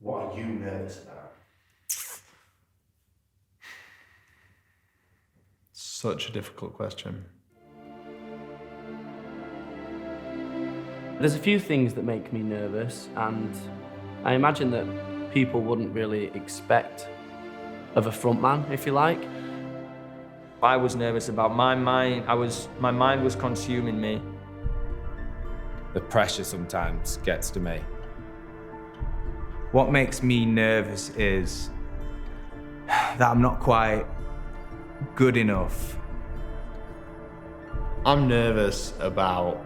What are you nervous about? Such a difficult question. There's a few things that make me nervous, and I imagine that people wouldn't really expect of a frontman, if you like. I was nervous about my mind. My mind was consuming me. The pressure sometimes gets to me. What makes me nervous is that I'm not quite good enough. I'm nervous about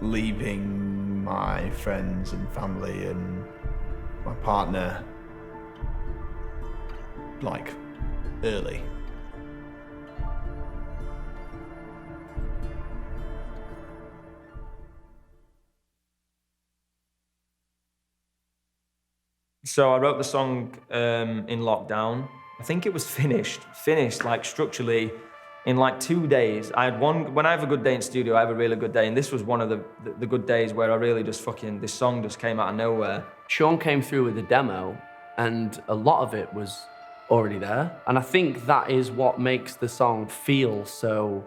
leaving my friends and family and my partner, like, early. So I wrote the song in lockdown. I think it was finished like structurally in like 2 days. When I have a good day in studio, I have a really good day. And this was one of the good days where I really just this song just came out of nowhere. Sean came through with a demo, and a lot of it was already there. And I think that is what makes the song feel so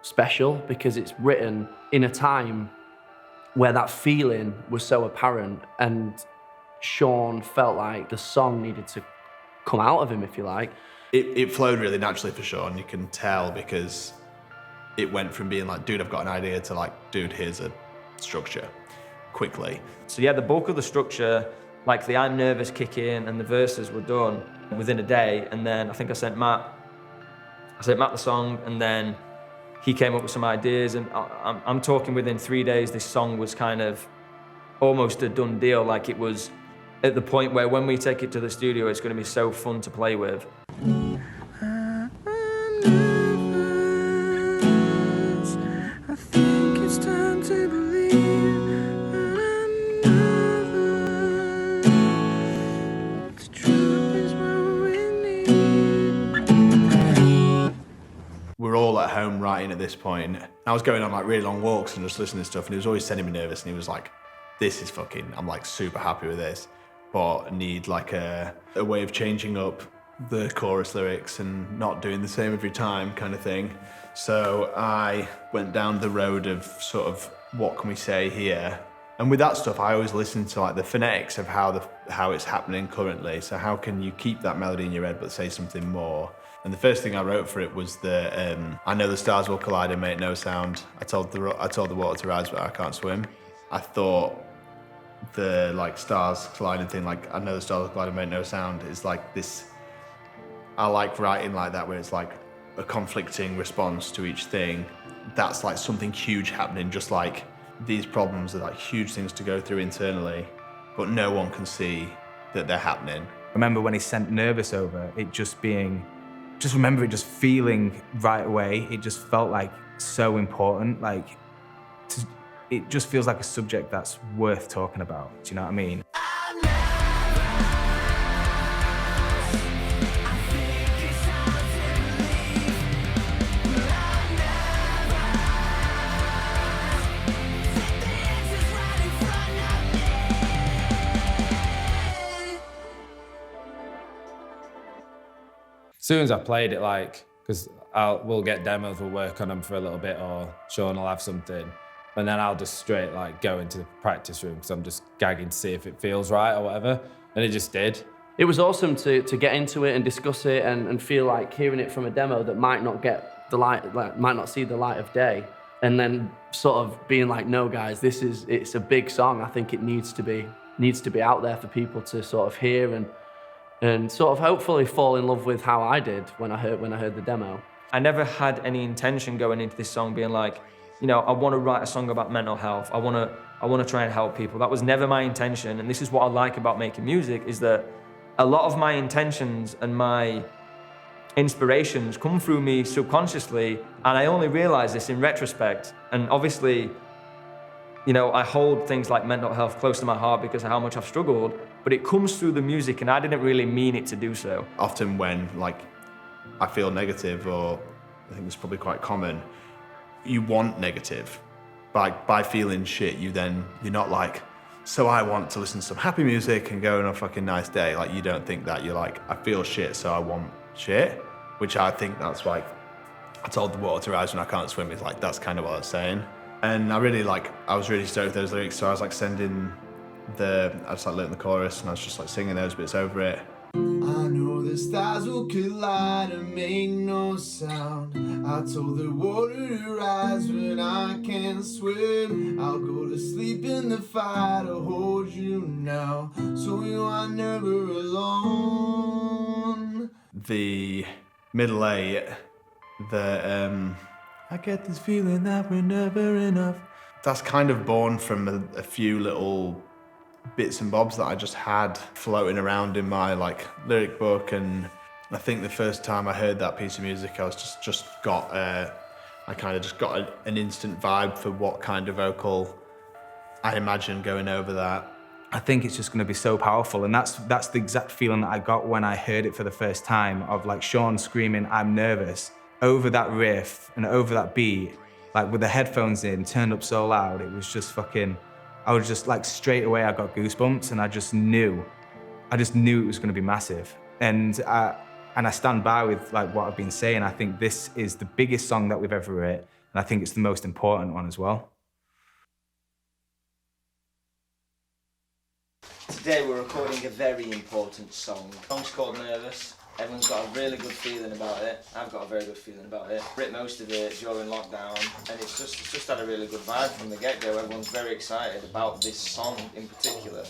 special, because it's written in a time where that feeling was so apparent, and Sean felt like the song needed to come out of him, if you like. It flowed really naturally for Sean, you can tell, because it went from being like, dude, I've got an idea, to like, dude, here's a structure, quickly. So yeah, the bulk of the structure, like the I'm nervous kick in and the verses were done within a day. And then I think I sent Matt the song, and then he came up with some ideas, and I'm talking within 3 days, this song was kind of almost a done deal. Like, it was at the point where when we take it to the studio, it's going to be so fun to play with. I think it's time to believe the truth is what we need. We're all at home writing at this point. I was going on like really long walks and just listening to stuff, and he was always sending me nervous, and he was like, this is fucking, I'm like super happy with this, but I need like a way of changing up the chorus lyrics and not doing the same every time kind of thing. So I went down the road of sort of, what can we say here? And with that stuff, I always listen to like the phonetics of how it's happening currently. So how can you keep that melody in your head but say something more? And the first thing I wrote for it was I know the stars will collide and make no sound. I told the water to rise, but I can't swim. I thought the like stars colliding thing, like I know the stars will collide and make no sound, is like this. I like writing like that, where it's like a conflicting response to each thing. That's like something huge happening, just like these problems are like huge things to go through internally, but no one can see that they're happening. I remember when he sent Nervous over, remember it just feeling right away. It just felt like so important. Like, it just feels like a subject that's worth talking about. Do you know what I mean? As soon as I played it, like, because we'll get demos, we'll work on them for a little bit, or Sean will have something, and then I'll just straight like go into the practice room because I'm just gagging to see if it feels right or whatever, and it just did. It was awesome to get into it and discuss it and feel like hearing it from a demo that might not get the light, like, might not see the light of day, and then sort of being like, no guys, it's a big song. I think it needs to be out there for people to sort of hear and sort of hopefully fall in love with how I did when I heard the demo. I never had any intention going into this song being like, you know, I want to write a song about mental health. I want to try and help people. That was never my intention. And this is what I like about making music, is that a lot of my intentions and my inspirations come through me subconsciously, and I only realize this in retrospect. And obviously, you know, I hold things like mental health close to my heart because of how much I've struggled, but it comes through the music, and I didn't really mean it to do so. Often when like I feel negative, or I think it's probably quite common, you want negative. By feeling shit, you're not like So I want to listen to some happy music and go on a fucking nice day. Like, you don't think that. You're like, I feel shit, so I want shit. Which I think that's like, I told the water to rise when I can't swim. It's like, that's kind of what I was saying. And I was really stoked with those lyrics. So I was like I just like learned the chorus and I was just like singing those bits over it. I know the stars will collide and make no sound. I told the water to rise when I can't swim. I'll go to sleep in the fire to hold you now, so you are never alone. The middle eight, I get this feeling that we're never enough. That's kind of born from a few little bits and bobs that I just had floating around in my like lyric book, and I think the first time I heard that piece of music, I was I kind of just got an instant vibe for what kind of vocal I imagined going over that. I think it's just going to be so powerful, and that's the exact feeling that I got when I heard it for the first time, of like Sean screaming, "I'm nervous," over that riff and over that beat, like with the headphones in, turned up so loud. It was just fucking, I was just like, straight away I got goosebumps, and I just knew it was going to be massive. And I stand by with like what I've been saying. I think this is the biggest song that we've ever written, and I think it's the most important one as well. Today we're recording a very important song. The song's called Nervous. Everyone's got a really good feeling about it. I've got a very good feeling about it. Wrote most of it during lockdown, and it's just had a really good vibe from the get-go. Everyone's very excited about this song in particular.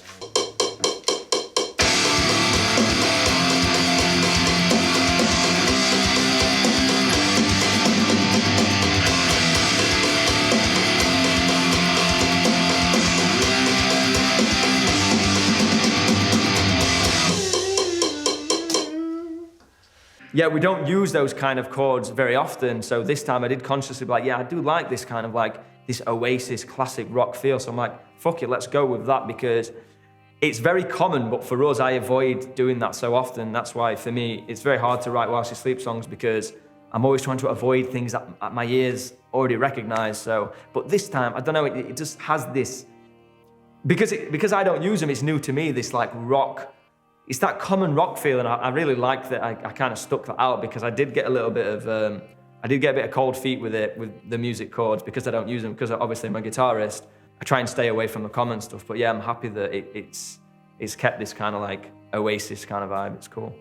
Yeah, we don't use those kind of chords very often, so this time I did consciously be like, yeah, I do like this kind of like, this Oasis classic rock feel, so I'm like, fuck it, let's go with that, because it's very common, but for us, I avoid doing that so often. That's why, for me, it's very hard to write Whilst You Sleep songs, because I'm always trying to avoid things that my ears already recognise, so, but this time, I don't know, it just has this, because I don't use them, it's new to me, this like rock, it's that common rock feeling. I really like that. I kind of stuck that out, because I did get a little bit of, cold feet with it, with the music chords, because I don't use them, because obviously I'm a guitarist. I try and stay away from the common stuff, but yeah, I'm happy that it's kept this kind of like Oasis kind of vibe. It's cool.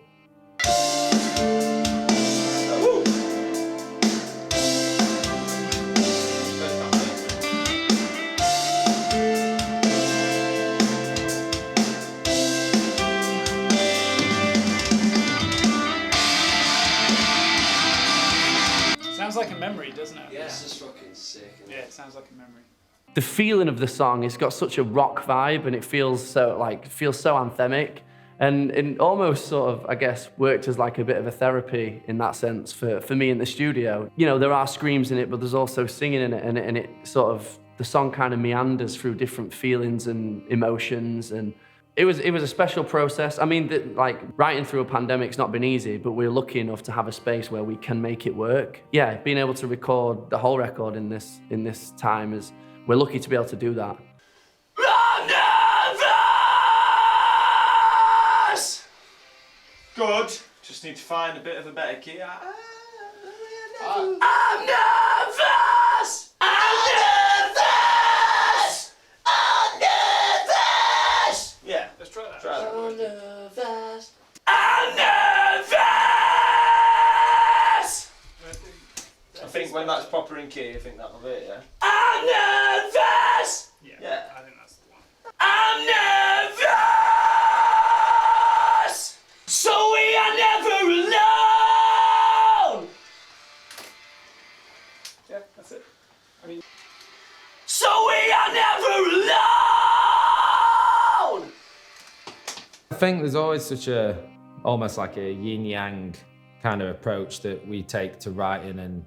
Sounds like a memory, doesn't it? Yeah, it's just fucking sick. Yeah, it sounds like a memory. The feeling of the song, it's got such a rock vibe, and it feels so anthemic, and it almost sort of, I guess, worked as like a bit of a therapy in that sense for me in the studio. You know, there are screams in it, but there's also singing in it, and it sort of, the song kind of meanders through different feelings and emotions, and it was a special process. I mean, like, writing through a pandemic's not been easy, but we're lucky enough to have a space where we can make it work. Yeah, being able to record the whole record in this time is, we're lucky to be able to do that. Good. Just need to find a bit of a better key. I'm nervous! I'm nervous! I'm nervous! Yeah, let's try that. I'm nervous! I'm nervous! I think when that's proper in key, I think that'll be it, yeah? I'm nervous! Yeah. I think that's the one. I'm nervous! So we are never alone! Yeah, that's it. I mean, So we are never alone! I think there's always such almost like a yin-yang kind of approach that we take to writing and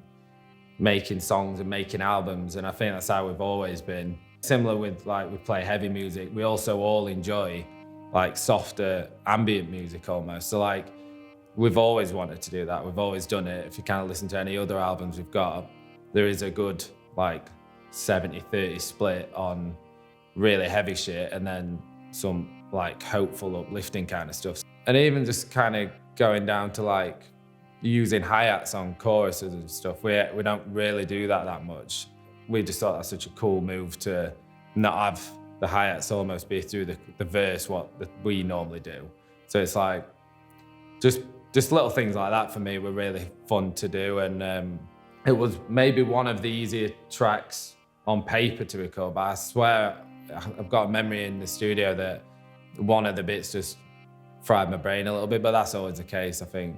making songs and making albums, and I think that's how we've always been. Similar with, like, we play heavy music, we also all enjoy like softer ambient music almost. So like, we've always wanted to do that, we've always done it. If you kind of listen to any other albums we've got, there is a good like 70-30 split on really heavy shit and then some like hopeful, uplifting kind of stuff. And even just kind of going down to like using hi-hats on choruses and stuff. We don't really do that much. We just thought that's such a cool move to not have the hi-hats almost be through the verse we normally do. So it's like, just little things like that for me were really fun to do. And it was maybe one of the easier tracks on paper to record, but I swear I've got a memory in the studio that one of the bits just fried my brain a little bit, but that's always the case, I think.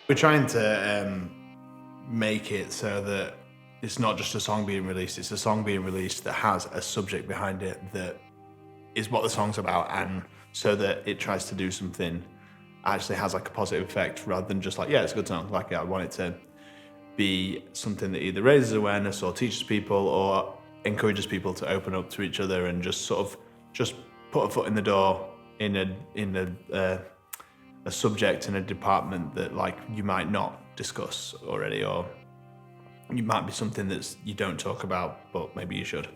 We're trying to make it so that it's not just a song being released, it's a song being released that has a subject behind it that is what the song's about, and so that it tries to do something, actually has like a positive effect rather than just like, yeah, it's a good song. Like, I want it to be something that either raises awareness or teaches people or encourages people to open up to each other and just sort of just put a foot in the door in a subject in a department that like you might not discuss already, or it might be something that you don't talk about, but maybe you should.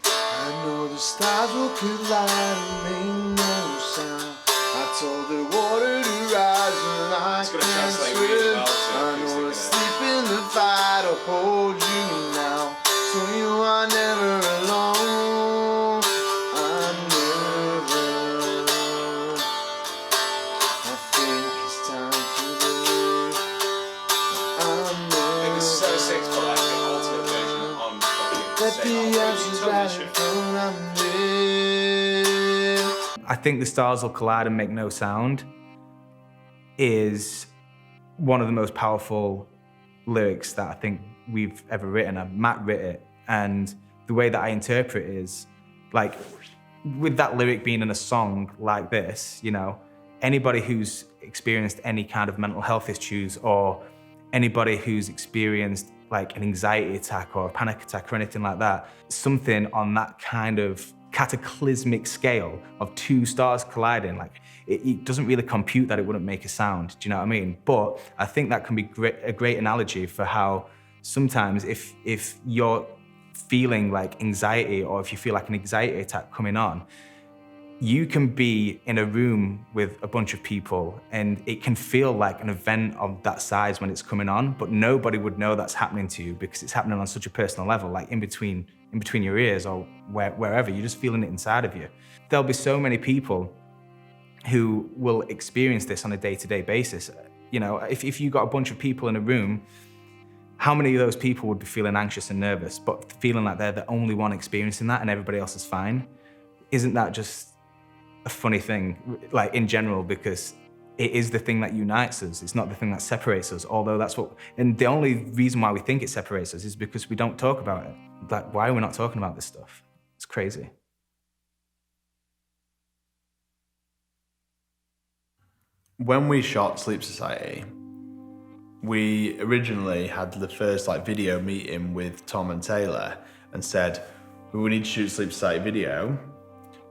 I know the stars will collide and make no sound. I told the water to rise when I can't swim. I know to sleep in the fight or hold you now, so you are never alone. I'm never. I think it's time to live. I'm never. It was so sick for like the alternate version on fucking Let the ashes rise shit. from I'm dead. I think the stars will collide and make no sound is one of the most powerful lyrics that I think we've ever written. Matt wrote it, and the way that I interpret it is like, with that lyric being in a song like this, you know, anybody who's experienced any kind of mental health issues, or anybody who's experienced like an anxiety attack or a panic attack or anything like that, something on that kind of cataclysmic scale of two stars colliding, like it doesn't really compute that it wouldn't make a sound. Do you know what I mean? But I think that can be a great analogy for how sometimes if you're feeling like anxiety, or if you feel like an anxiety attack coming on, you can be in a room with a bunch of people and it can feel like an event of that size when it's coming on, but nobody would know that's happening to you because it's happening on such a personal level, like in between your ears or wherever, you're just feeling it inside of you. There'll be so many people who will experience this on a day-to-day basis. You know, if you got a bunch of people in a room, how many of those people would be feeling anxious and nervous, but feeling like they're the only one experiencing that and everybody else is fine? Isn't that just a funny thing, like in general, because it is the thing that unites us. It's not the thing that separates us, although that's what, and the only reason why we think it separates us is because we don't talk about it. Like, why are we not talking about this stuff? It's crazy. When we shot Sleep Society, we originally had the first like video meeting with Tom and Taylor and said, we need to shoot Sleep Society video,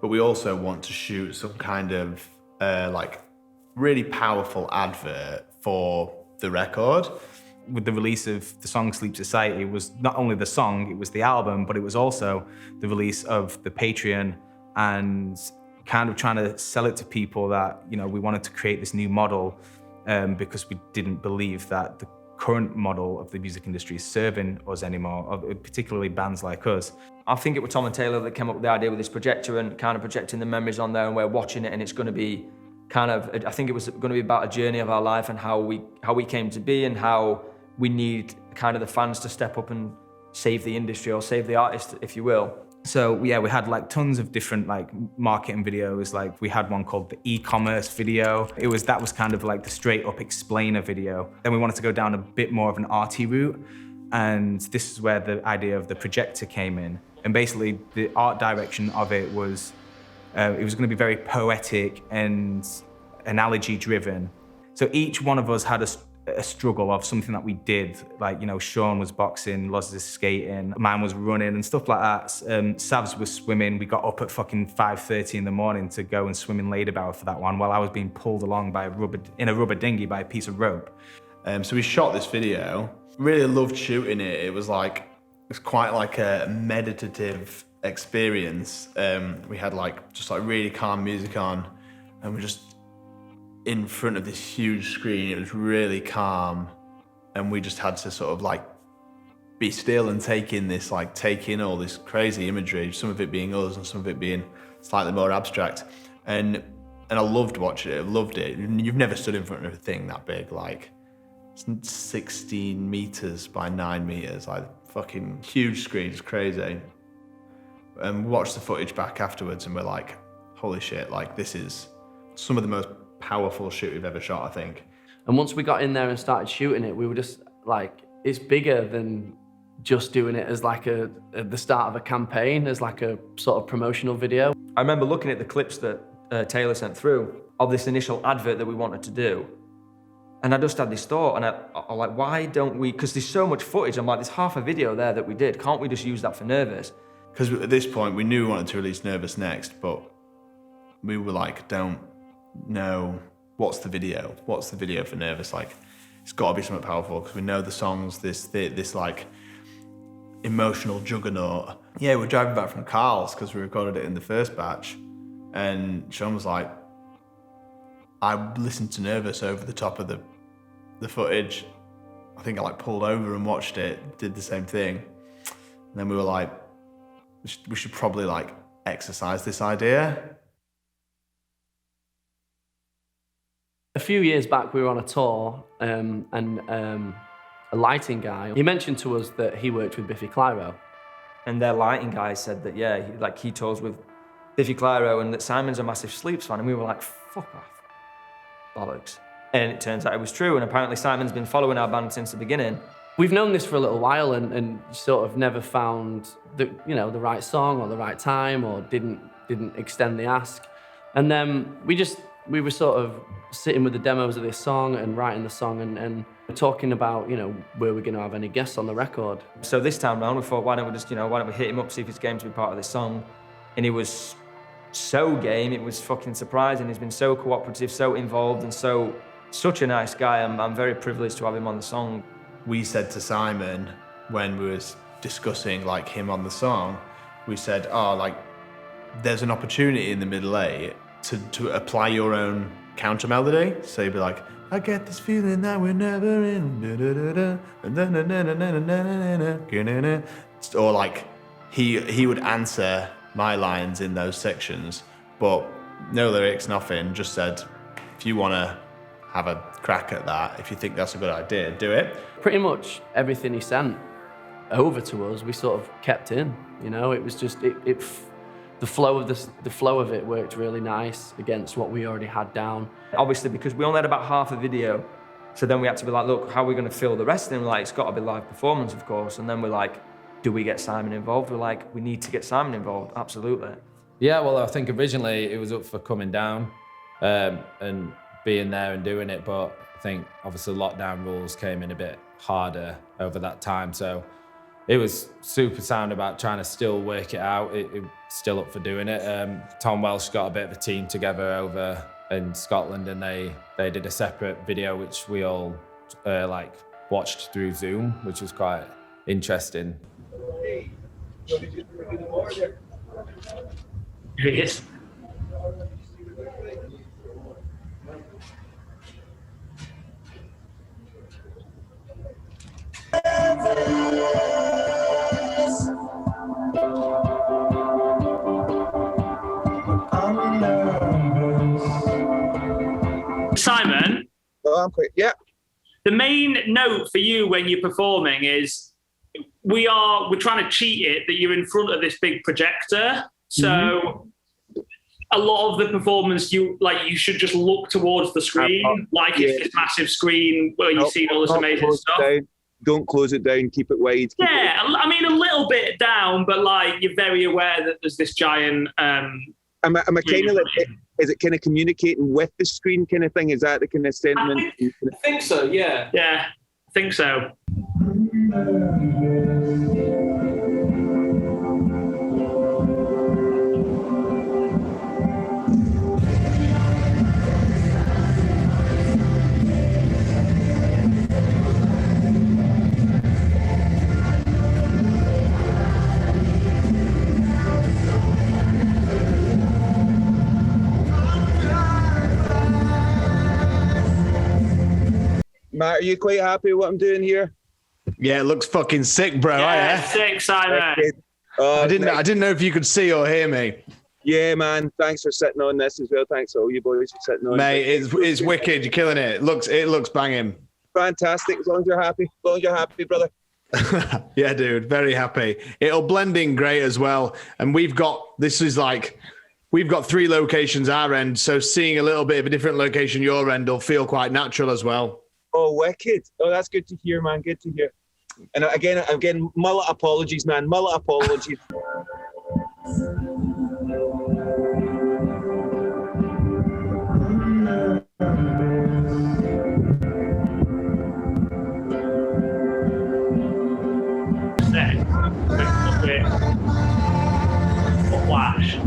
but we also want to shoot some kind of like really powerful advert for the record. With the release of the song Sleep Society, it was not only the song, it was the album, but it was also the release of the Patreon, and kind of trying to sell it to people that, you know, we wanted to create this new model because we didn't believe that the current model of the music industry is serving us anymore, particularly bands like us. I think it was Tom and Taylor that came up with the idea with this projector and kind of projecting the memories on there, and we're watching it, and it's going to be kind of, I think it was going to be about a journey of our life and how we came to be, and how we need kind of the fans to step up and save the industry, or save the artist, if you will. So yeah, we had like tons of different like marketing videos. Like we had one called the e-commerce video. That was kind of like the straight up explainer video. Then we wanted to go down a bit more of an arty route. And this is where the idea of the projector came in. And basically the art direction of it was going to be very poetic and analogy driven. So each one of us had a struggle of something that we did. Like, you know, Sean was boxing, Loz was skating, mine was running and stuff like that. Savs was swimming. We got up at fucking 5:30 in the morning to go and swim in Ladybower for that one while I was being pulled along by in a rubber dinghy by a piece of rope. So we shot this video. Really loved shooting it. It was quite like a meditative experience. We had just really calm music on, and we're just in front of this huge screen. It was really calm, and we just had to sort of be still and take in all this crazy imagery, some of it being us and some of it being slightly more abstract. And I loved watching it. I loved it. You've never stood in front of a thing that big, it's 16 meters by 9 meters, fucking huge screen. It's crazy. And we watched the footage back afterwards, and we're like, holy shit, this is some of the most powerful shoot we've ever shot, I think. And once we got in there and started shooting it, we were just it's bigger than just doing it as the start of a campaign, as a sort of promotional video. I remember looking at the clips that Taylor sent through of this initial advert that we wanted to do. And I just had this thought, and I'm like, why don't we, because there's so much footage, I'm like, there's half a video there that we did, can't we just use that for Nervous? Because at this point, we knew we wanted to release Nervous next, but we were don't know what's the video for Nervous. It's got to be something powerful, because we know the songs, this emotional juggernaut. Yeah, we're driving back from Carl's because we recorded it in the first batch, and Sean was like, I listened to Nervous over the top of the footage. I think I pulled over and watched it, did the same thing. And then we were like, we should probably exercise this idea. A few years back, we were on a tour, and a lighting guy, he mentioned to us that he worked with Biffy Clyro. And their lighting guy said that, yeah, he tours with Biffy Clyro, and that Simon's a massive Sleeps fan. And we were like, fuck off. Bollocks. And it turns out it was true, and apparently Simon's been following our band since the beginning. We've known this for a little while, and sort of never found the right song or the right time, or didn't extend the ask. And then we were sort of sitting with the demos of this song and writing the song, and talking about, were we going to have any guests on the record. So this time round, we thought, why don't we hit him up, see if he's game to be part of this song? And he was so game. It was fucking surprising. He's been so cooperative, so involved, and such a nice guy. I'm very privileged to have him on the song. We said to Simon, when we was discussing him on the song, we said, there's an opportunity in the middle eight to apply your own counter melody. So you'd be like, I get this feeling that we're never in, or he would answer my lines in those sections, but no lyrics, nothing, just said, if you want to have a crack at that, if you think that's a good idea, do it. Pretty much everything he sent over to us, we sort of kept in, it was just, the flow of it worked really nice against what we already had down. Obviously, because we only had about half a video, so then we had to be like, look, how are we going to fill the rest? And it's got to be live performance, of course. And then we're like, do we get Simon involved? We're like, we need to get Simon involved, absolutely. Yeah, well, I think originally it was up for coming down and being there and doing it, but I think obviously lockdown rules came in a bit harder over that time, so it was super sound about trying to still work it out. It still up for doing it. Tom Welsh got a bit of a team together over in Scotland, and they did a separate video which we all watched through Zoom, which was quite interesting. Here he is. Simon? Oh, I'm quick. Yeah. The main note for you when you're performing is we're trying to cheat it that you're in front of this big projector. So a lot of the performance, you should just look towards the screen, it's this massive screen where you've seen all this amazing stuff. Don't close it down, keep it wide. Yeah, I mean, a little bit down, but you're very aware that there's this giant... I'm a kind of is it kind of communicating with the screen kind of thing? Is that the kind of sentiment? I think so, yeah. Yeah, I think so. Matt, are you quite happy with what I'm doing here? Yeah, it looks fucking sick, bro. Yeah, sick, Simon. I didn't know if you could see or hear me. Yeah, man. Thanks for sitting on this as well. Thanks to all you boys for sitting on. Mate, it's wicked. You're killing it. It looks banging. Fantastic. As long as you're happy. As long as you're happy, brother. Yeah, dude. Very happy. It'll blend in great as well. And we've got 3 locations our end, so seeing a little bit of a different location your end will feel quite natural as well. Oh, wicked. Oh, that's good to hear, man. Good to hear. And again, mullet apologies, man. Mullet apologies. Flash.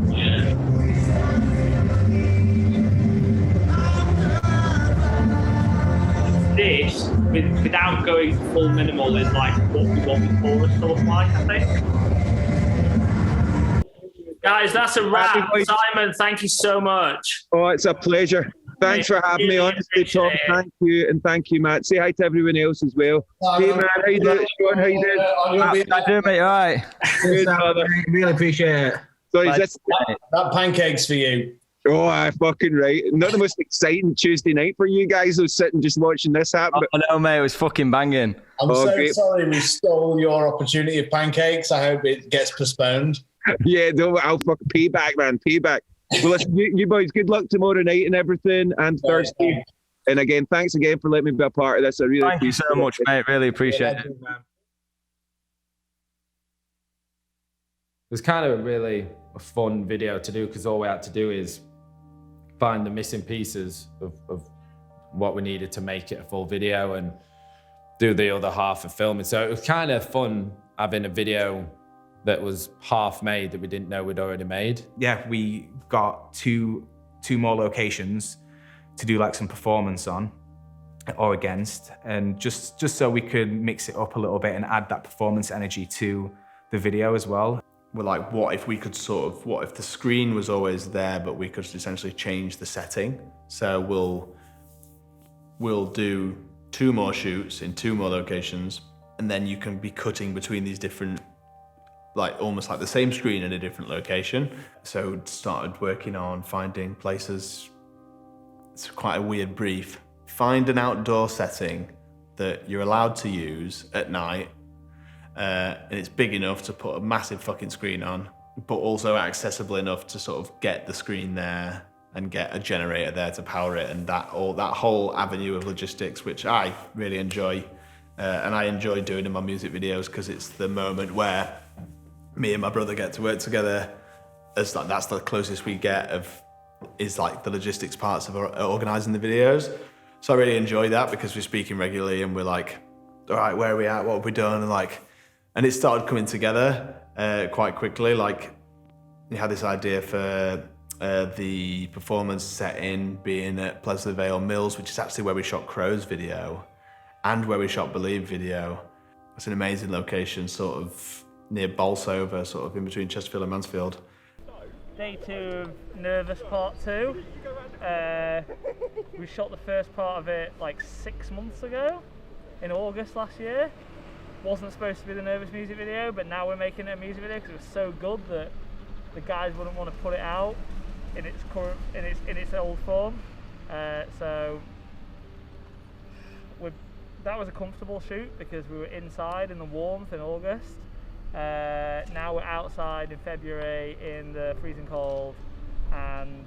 This, without going full minimal, is like what we want the chorus to look like, I think. Guys, that's a wrap. Simon, thank you so much. Oh, it's a pleasure. Thanks for having me, honestly, Tom. Thank you, and thank you, Matt. Say hi to everyone else as well. Hey, man, how you doing? Sean, how you doing? How you doing, mate? All right. Good, brother. Really appreciate it. So is this that pancake's for you? Oh, I fucking right. Not the most exciting Tuesday night for you guys who's sitting just watching this happen. I know, mate. It was fucking banging. I'm sorry we stole your opportunity of pancakes. I hope it gets postponed. Yeah, no, I'll fucking payback, man. Payback. Well, listen, you boys, good luck tomorrow night and everything, and Thursday. And again, thanks again for letting me be a part of this. I really Thank you so much, mate. Really appreciate it. It was kind of really a fun video to do because all we had to do is find the missing pieces of what we needed to make it a full video and do the other half of filming. So it was kind of fun having a video that was half made that we didn't know we'd already made. Yeah, we got two more locations to do like some performance on or against, and just so we could mix it up a little bit and add that performance energy to the video as well. We're like, what if the screen was always there, but we could essentially change the setting? So we'll do 2 more shoots in 2 more locations, and then you can be cutting between these different, like almost like the same screen in a different location. So started working on finding places. It's quite a weird brief. Find an outdoor setting that you're allowed to use at night, and it's big enough to put a massive fucking screen on, but also accessible enough to sort of get the screen there and get a generator there to power it, and that whole avenue of logistics, which I really enjoy, and I enjoy doing in my music videos because it's the moment where me and my brother get to work together. That's the closest we get is like the logistics parts of organising the videos. So I really enjoy that because we're speaking regularly and we're like, all right, where are we at? What have we done? And it started coming together quite quickly. Like, we had this idea for the performance setting being at Pleasley Vale Mills, which is actually where we shot Crow's video and where we shot Believe video. It's an amazing location, sort of near Bolsover, sort of in between Chesterfield and Mansfield. Day 2 of Nervous Part 2. We shot the first part of it like 6 months ago, in August last year. Wasn't supposed to be the Nervous music video, but now we're making it a music video because it was so good that the guys wouldn't want to put it out in its its old form. So that was a comfortable shoot because we were inside in the warmth in August. Now we're outside in February in the freezing cold, and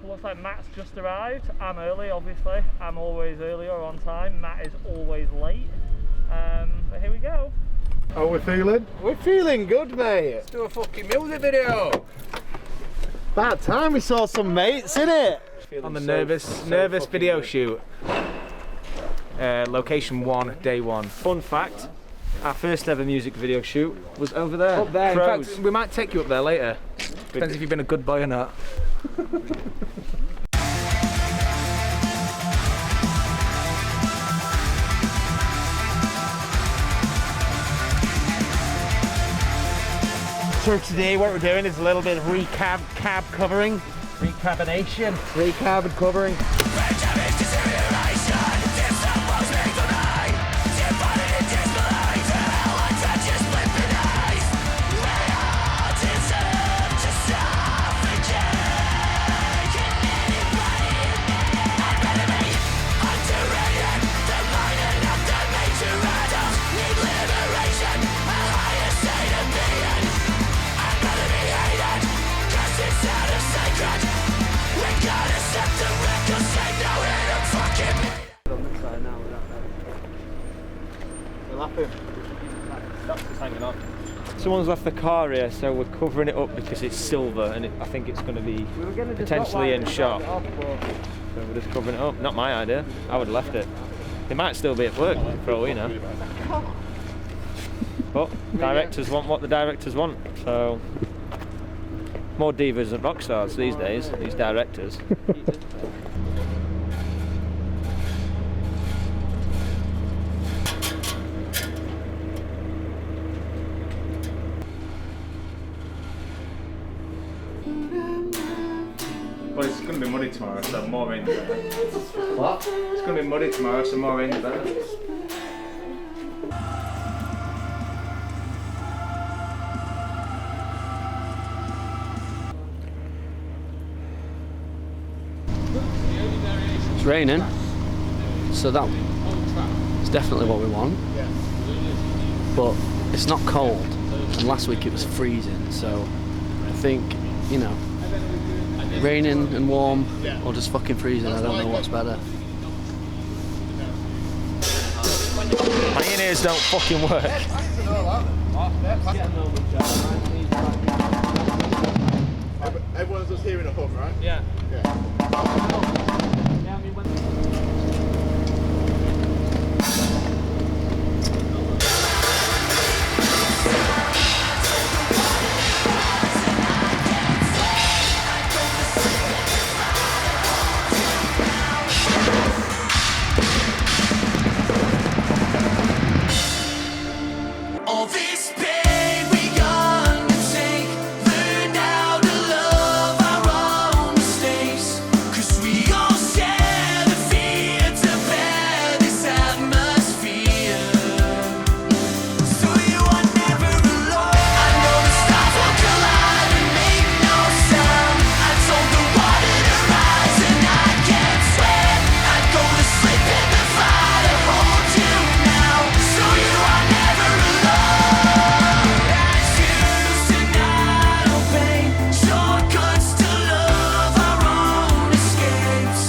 looks like Matt's just arrived. I'm early, obviously. I'm always early or on time. Matt is always late. But here we go. How are we feeling? We're feeling good, mate. Let's do a fucking music video. About time we saw some mates, innit? On the nervous video shoot. Location 1, day 1. Fun fact, our first ever music video shoot was over there. Up there. In Pros. fact, we might take you up there later. Depends if you've been a good boy or not. So today what we're doing is a little bit of recab covering. Recabination. Recab and covering. Someone's left the car here, so we're covering it up because it's silver and I think it's going to be potentially in shot. So we're just covering it up. Not my idea. I would have left it. They might still be at work for all we know. But directors want what the directors want. So more divas than rock stars these days, these directors. Well, it's going to be muddy tomorrow, so more rain the better. What? It's going to be muddy tomorrow, so more rain the better. It's raining, so that's definitely what we want. But it's not cold, and last week it was freezing, so I think, you know, raining and warm, or just fucking freezing, I don't know what's better. My in-ears don't fucking work. Everyone's just hearing a hum, right? Yeah. All this pain we undertake, learn how to love our own mistakes. 'Cause we all share the fear to bear this atmosphere. So you are never alone. I know the stars will collide and make no sound. I told the water to rise and I can't swim. I go to sleep in the fire to hold you now. So you are never alone. I choose to not obey shortcuts to love our own escapes.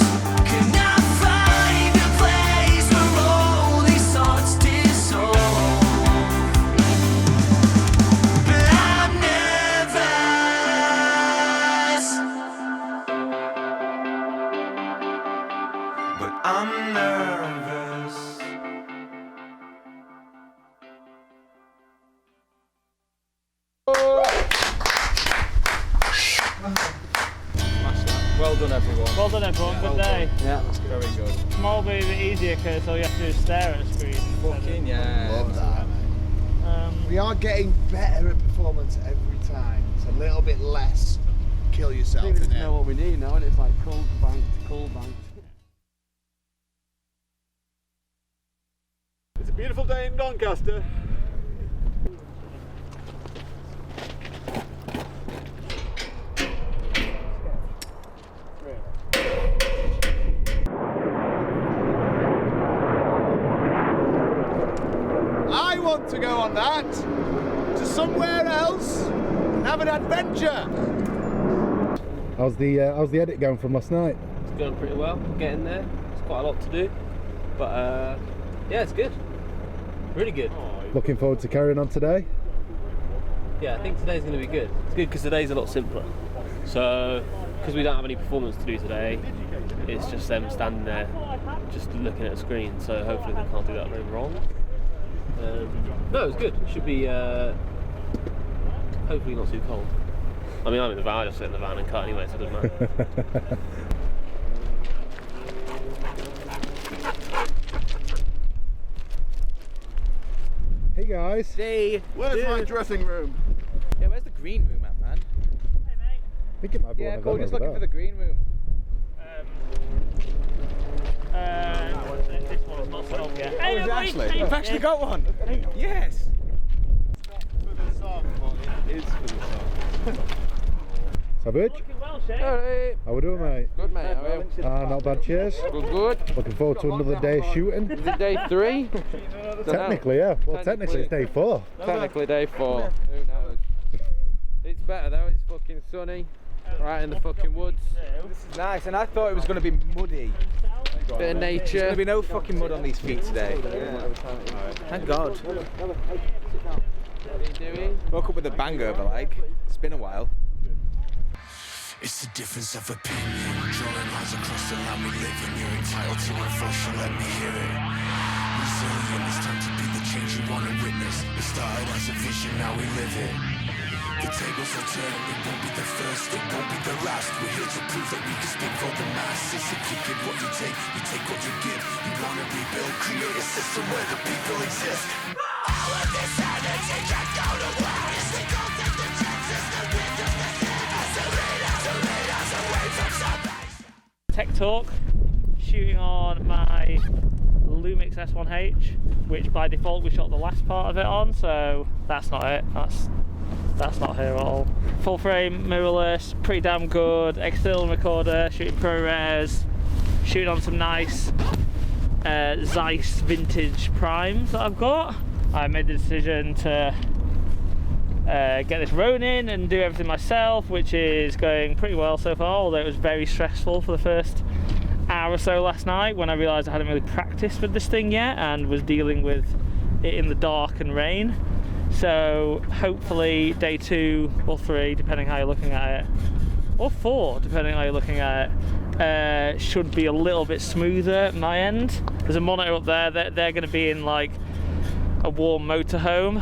Can I find a place where all these thoughts dissolve? But I'm nervous. But I'm nervous. Well done, everyone. Well done, everyone. Good day. Yeah. Very good. Tomorrow will be a bit easier because all you have to do is stare at a screen. Fucking yeah. Love that. We are getting better at performance every time. It's a little bit less kill yourself We in just it. know what we need now, and it's like cold banked. It's a beautiful day in Doncaster. I want to go on that to somewhere else and have an adventure. How's the edit going from last night? It's going pretty well. Getting there. There's quite a lot to do, but yeah, it's good. Really good. Looking forward to carrying on today. Yeah, I think today's going to be good. It's good because today's a lot simpler. So, because we don't have any performance to do today, it's just them standing there, just looking at a screen. So hopefully they can't do that later on. No, it was good. It should be hopefully not too cold. I mean, I'm in the van. I just sit in the van and cut anyway, so it doesn't matter. Hey guys. Hey. Where's my dressing room? Yeah, where's the green room at, man? I think it might be one of cool, them just over looking there. for the green room. This one is not set up yet. Oh, is it actually? You've actually got one? Yes. It is for the song. Savage? Hey. How we doing, mate? Good, mate. How are you? Not bad, cheers. Good. Looking forward to another day of shooting. Is it day 3? Technically, yeah. Well, technically it's day 4. Technically day 4. Who knows? It's better though. It's fucking sunny. Right in the fucking woods. This is nice, and I thought it was going to be muddy. Bit of nature. There's going to be no fucking mud on these feet today. Thank God. What are you doing? Woke up with a banger, but like, it's been a while. It's the difference of opinion, drawing lines across the line we live in. You're entitled to unfortunately, let me hear it. Resilient, it's time to be the change you want to witness. It started as a vision, now we live it. The tables will turn, it won't be the first, it won't be the last. We're here to prove that we can speak for the masses. You give what you take what you give. You want to rebuild, create a system where the people exist. All of this energy can't go to waste. We don't take the chances, the wind of the sea. Isolate us away from salvation. Tech Talk, shooting on my Lumix S1H, which by default we shot the last part of it on, so that's not it. That's not here at all. Full frame, mirrorless, pretty damn good. External recorder, shooting ProRes, shooting on some nice Zeiss vintage primes that I've got. I made the decision to get this Ronin and do everything myself, which is going pretty well so far, although it was very stressful for the first hour or so last night when I realised I hadn't really practiced with this thing yet and was dealing with it in the dark and rain. So hopefully day 2 or 3, depending how you're looking at it, or 4, depending how you're looking at it, should be a little bit smoother at my end. There's a monitor up there, they're going to be in like a warm motorhome,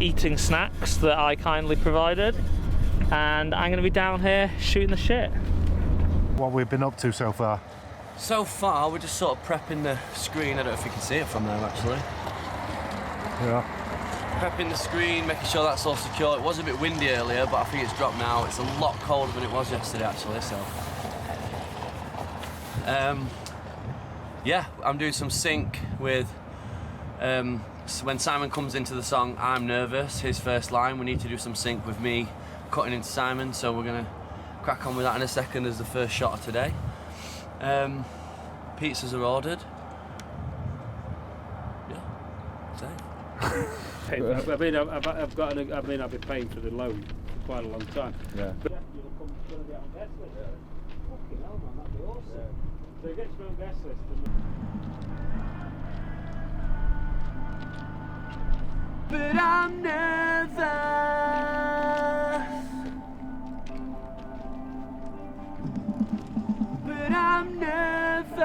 eating snacks that I kindly provided, and I'm going to be down here shooting the shit. What we've been up to so far? So far, we're just sort of prepping the screen. I don't know if you can see it from there, actually. Yeah. Prepping the screen, making sure that's all secure. It was a bit windy earlier, but I think it's dropped now. It's a lot colder than it was yesterday, actually, so. Yeah, I'm doing some sync with, so when Simon comes into the song, I'm Nervous, his first line, we need to do some sync with me cutting into Simon, so we're gonna crack on with that in a second as the first shot of today. Pizzas are ordered. Yeah, same. I mean, I've been paying for the loan for quite a long time. Yeah. Fucking hell, man, that'd be awesome. So it gets your own guest list. But I'm nervous. But I'm nervous.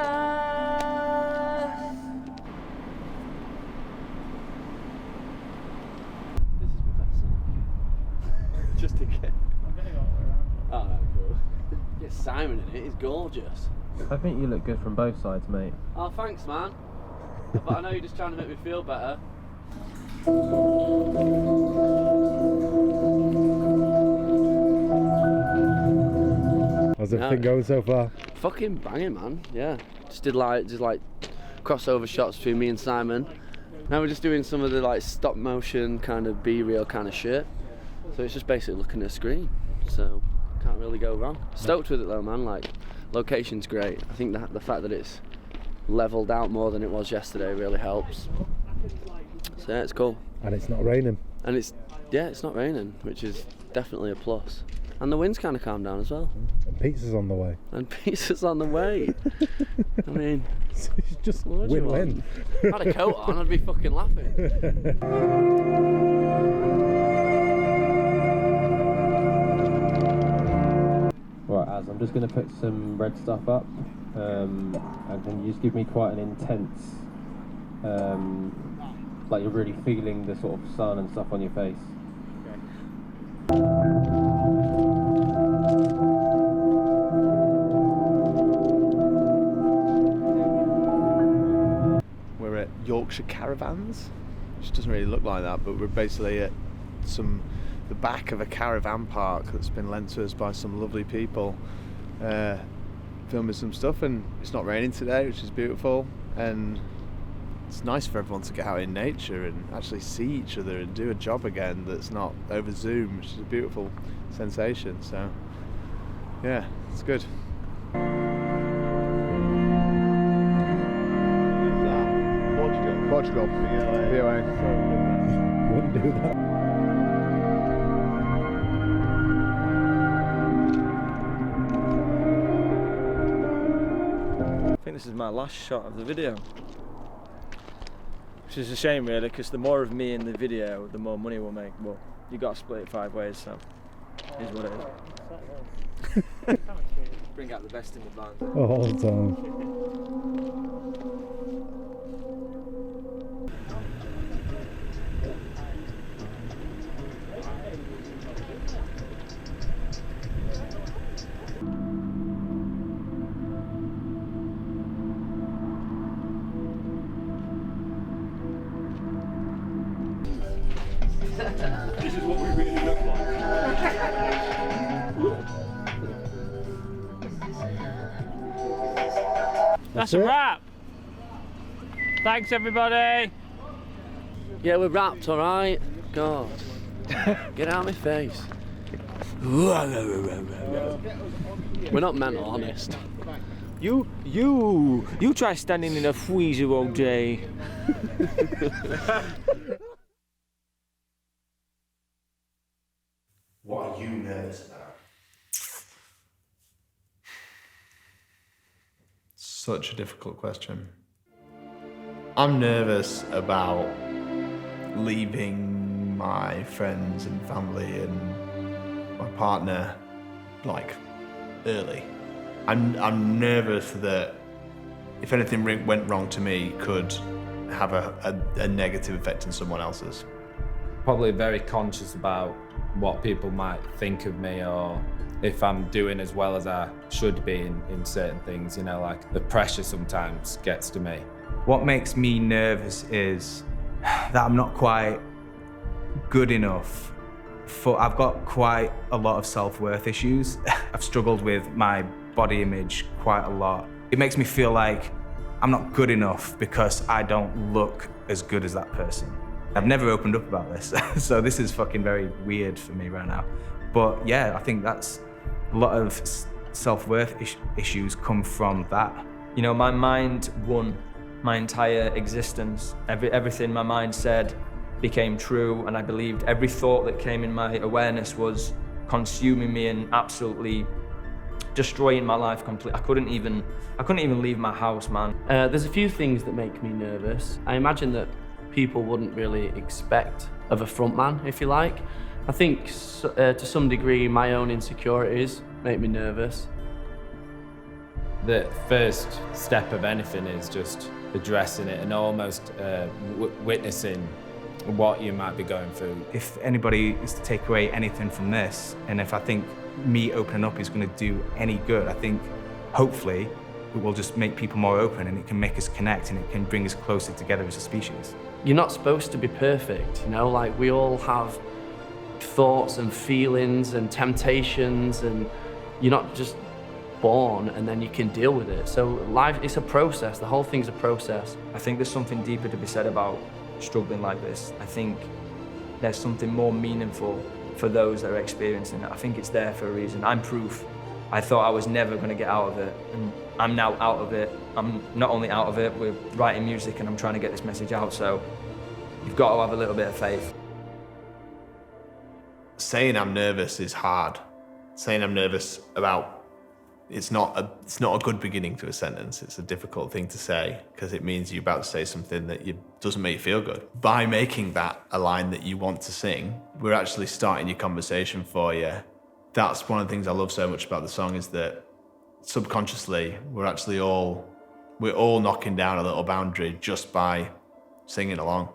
This is my best song. Just to get. I'm getting all the way around. Oh, no, cool. Get Simon in it, he's gorgeous. I think you look good from both sides, mate. Oh, thanks, man. But I know you're just trying to make me feel better. How's everything going so far? Fucking banging, man. Yeah. Just did like crossover shots between me and Simon. Now we're just doing some of the like stop motion kind of B-reel kind of shit. So it's just basically looking at a screen. So can't really go wrong. Stoked with it though, man. Like location's great. I think that the fact that it's leveled out more than it was yesterday really helps. So yeah, it's cool. And it's not raining. And it's not raining, which is definitely a plus. And the wind's kind of calmed down as well. And pizza's on the way. And pizza's on the way. I mean, it's just win-win. If I had a coat on, I'd be fucking laughing. Baz, I'm just going to put some red stuff up, and can you just give me quite an intense, like you're really feeling the sort of sun and stuff on your face. We're at Yorkshire Caravans, which doesn't really look like that, but we're basically at the back of a caravan park that's been lent to us by some lovely people, filming some stuff, and it's not raining today, which is beautiful, and it's nice for everyone to get out in nature and actually see each other and do a job again that's not over Zoom, which is a beautiful sensation. So yeah, it's good. Portugal. PLA. Wouldn't do that. I think this is my last shot of the video, which is a shame really, because the more of me in the video, the more money we'll make. Well, you got to split it 5 ways, so it is what it is. Bring out the best in the band. All the time. This is what we really look like. That's a wrap. Thanks, everybody. Yeah, we're wrapped, all right? God. Get out of my face. We're not mental, honest. You try standing in a freezer all day. What are you nervous about? Such a difficult question. I'm nervous about leaving my friends and family and my partner, like, early. I'm nervous that if anything went wrong to me, could have a negative effect on someone else's. Probably very conscious about what people might think of me, or if I'm doing as well as I should be in certain things, you know, like the pressure sometimes gets to me. What makes me nervous is that I'm not quite good enough I've got quite a lot of self-worth issues. I've struggled with my body image quite a lot. It makes me feel like I'm not good enough because I don't look as good as that person. I've never opened up about this, so this is fucking very weird for me right now. But yeah, I think that's a lot of self-worth issues come from that. You know, my mind won my entire existence. Everything my mind said became true, and I believed every thought that came in my awareness was consuming me and absolutely destroying my life completely. I couldn't even leave my house, man. There's a few things that make me nervous. I imagine that people wouldn't really expect of a frontman, if you like. I think to some degree my own insecurities make me nervous. The first step of anything is just addressing it and almost witnessing what you might be going through. If anybody is to take away anything from this, and if I think me opening up is going to do any good, I think hopefully it will just make people more open, and it can make us connect, and it can bring us closer together as a species. You're not supposed to be perfect, you know, like we all have thoughts and feelings and temptations, and you're not just born and then you can deal with it. So life, it's a process. The whole thing's a process. I think there's something deeper to be said about struggling like this. I think there's something more meaningful for those that are experiencing it. I think it's there for a reason. I'm proof. I thought I was never going to get out of it, and I'm now out of it. I'm not only out of it, we're writing music and I'm trying to get this message out, so you've got to have a little bit of faith. Saying I'm nervous is hard. Saying I'm nervous about it's not a good beginning to a sentence. It's a difficult thing to say because it means you're about to say something that doesn't make you feel good. By making that a line that you want to sing, we're actually starting your conversation for you that's one of the things I love so much about the song, is that subconsciously we're all knocking down a little boundary just by singing along.